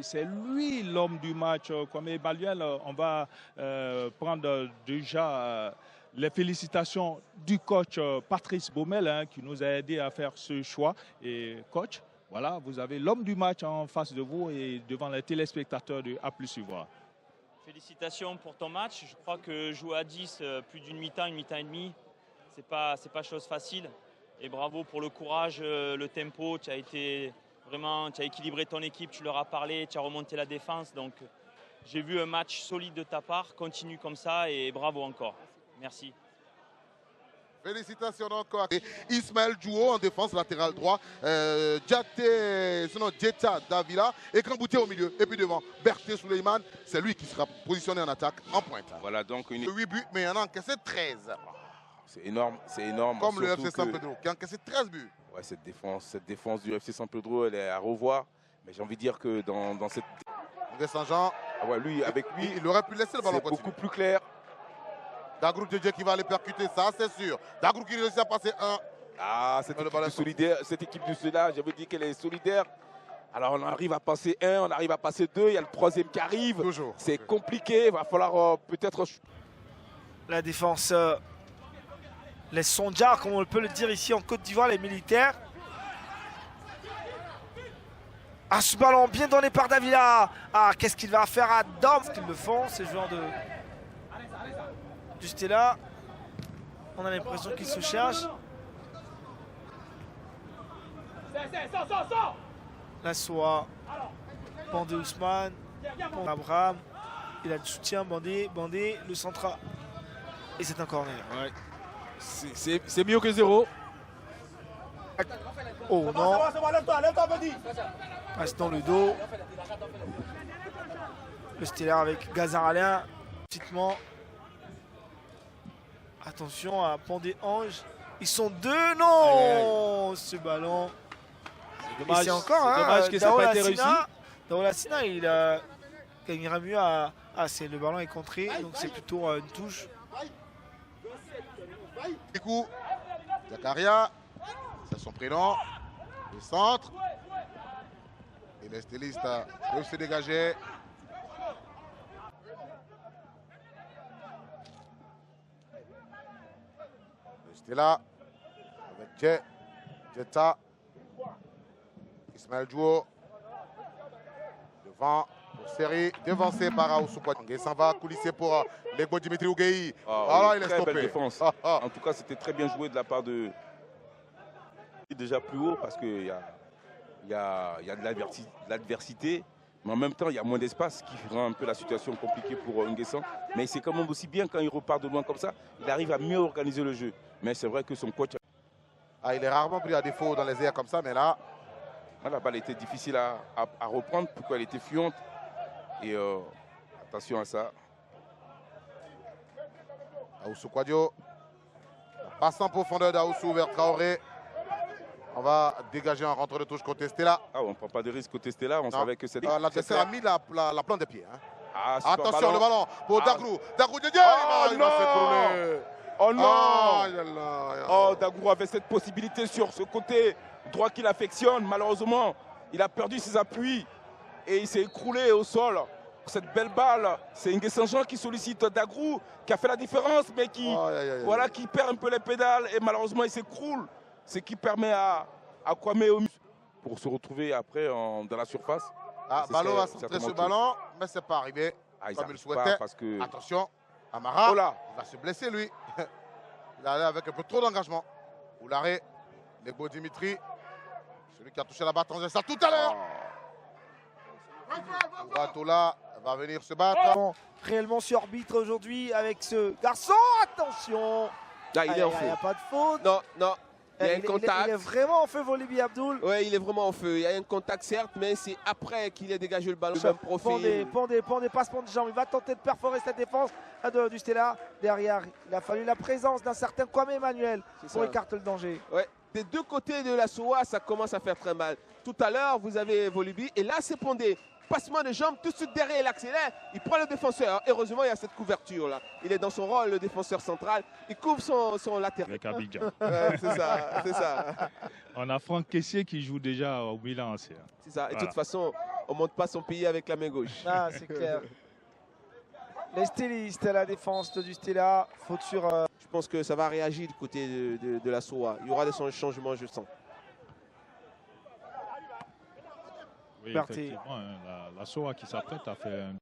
C'est lui l'homme du match. Comme Emmanuel, on va prendre déjà les félicitations du coach Patrice Baumel qui nous a aidé à faire ce choix. Et coach, voilà, vous avez l'homme du match en face de vous et devant les téléspectateurs de A+ Suivra. Félicitations pour ton match. Je crois que jouer à 10, plus d'une mi-temps, une mi-temps et demie, c'est pas chose facile. Et bravo pour le courage, le tempo. Tu as équilibré ton équipe, tu leur as parlé, tu as remonté la défense. Donc j'ai vu un match solide de ta part. Continue comme ça et bravo encore. Merci. Félicitations encore. Ismaël Djouo en défense latéral droit. Djeta Davila et Kambouté au milieu. Et puis devant, Berté Souleymane. C'est lui qui sera positionné en attaque en pointe. Voilà donc 8 buts, mais il en a encaissé 13. C'est énorme, c'est énorme. Comme le FC San Pedro qui a encaissé 13 buts. Ouais, cette défense du FC San Pedro, elle est à revoir. Mais j'ai envie de dire que dans cette... Saint-Jean, lui, avec lui, il aurait pu laisser le ballon c'est continuer. beaucoup plus clair. Dagrou Djedje qui va aller percuter, ça c'est sûr. Dagrou qui réussit à passer un. Ah, cette équipe du Sénat, j'avais dit qu'elle est solidaire. Alors on arrive à passer un, on arrive à passer deux, il y a le troisième qui arrive. C'est compliqué, il va falloir peut-être... La défense laisse son jar, comme on peut le dire ici en Côte d'Ivoire, les militaires. Ah, ce ballon bien donné par Davila. Ah, qu'est-ce qu'il va faire à Dom? Ce qu'ils le font, ces joueurs du Stella. On a l'impression qu'ils se cherchent. La Soa, Bandé Ousmane, Abraham. Il a le soutien, Bandé, le central. Et c'est un corner. Ouais. C'est mieux que 0. Oh non. Passe dans le dos. Le Stellar avec Gazaralien. Petitement. Attention à Pandé Ange. Ils sont deux, non. Ce ballon. Dommage, c'est encore dommage que ça n'a pas été réussi. Dans la Sina, il gagnera mieux à... Ah, le ballon est contré, donc c'est plutôt une touche. Du coup, Zakaria, c'est son prénom, le centre. Et les stylistes peuvent se dégager. Le Stella avec Djeta, Ismaël Djouo devant. Série devancée par Aoussoupa. Nguessan va coulisser pour Legbo Dimitri Ougueyi. Alors il est stoppé. Belle défense. En tout cas, c'était très bien joué de la part de... Déjà plus haut parce qu'il y a de l'adversité. Mais en même temps, il y a moins d'espace qui rend un peu la situation compliquée pour Nguessan. Mais c'est quand même aussi bien quand il repart de loin comme ça. Il arrive à mieux organiser le jeu. Mais c'est vrai que son coach... il est rarement pris à défaut dans les airs comme ça, mais là... La balle était difficile à reprendre. Pourquoi elle était fuyante. Et attention à ça. Aoussou Kouadio. Passe en profondeur d'Aoussou vers Traoré. On va dégager un rentre de touche côté Stella. Ah, on ne prend pas de risque côté Stella. On savait que c'était... L'adversaire a mis la plante des pieds. Attention, le ballon pour Dagrou. Dagrou Djedje, il m'a fait couler. Oh non. Dagrou avait cette possibilité sur ce côté droit qu'il affectionne. Malheureusement, il a perdu ses appuis. Et il s'est écroulé au sol. Cette belle balle, c'est Nguessan qui sollicite Dagrou, qui a fait la différence, mais qui, qui perd un peu les pédales. Et malheureusement, il s'écroule. Ce qui permet à Kwame pour se retrouver après dans la surface. Ballon va centrer ce ballon, mais ce n'est pas arrivé comme il le souhaitait. Parce que... Attention, Amara, il va se blesser lui. Il allait avec un peu trop d'engagement. Oularé, Legbo Dimitri, celui qui a touché la barre transversale tout à l'heure. Ouatola va venir se battre. Réellement sur arbitre aujourd'hui avec ce garçon. Attention. Là, il est en feu. feu. Il n'y a pas de faute. Non. Il y a un contact. Il est vraiment en feu, Volibi Abdoul. Oui, il est vraiment en feu. Il y a un contact, certes, mais c'est après qu'il ait dégagé le ballon. Le même profil. Pandé, passement de jambes. Il va tenter de perforer cette défense du Stella. Derrière, il a fallu la présence d'un certain Kwame Emmanuel pour écarter le danger. Ouais. Des deux côtés de la Soa, ça commence à faire très mal. Tout à l'heure, vous avez Volibi. Et là, c'est Pandé. passement de jambes, tout de suite derrière, il accélère, il prend le défenseur. Heureusement, il y a cette couverture-là. Il est dans son rôle, le défenseur central. Il couvre son latéral. Avec Abidjan. Ouais, c'est ça, c'est ça. On a Franck Kessié qui joue déjà au Milan aussi. C'est ça. Et de Voilà. toute façon, on ne monte pas son pays avec la main gauche. Ah, c'est clair. Les stylistes à la défense du Stella. Faute sur. Je pense que ça va réagir du côté de la SOA. Il y aura des changements, je sens. Oui, Berthet. effectivement, hein, la SOA qui s'apprête à faire un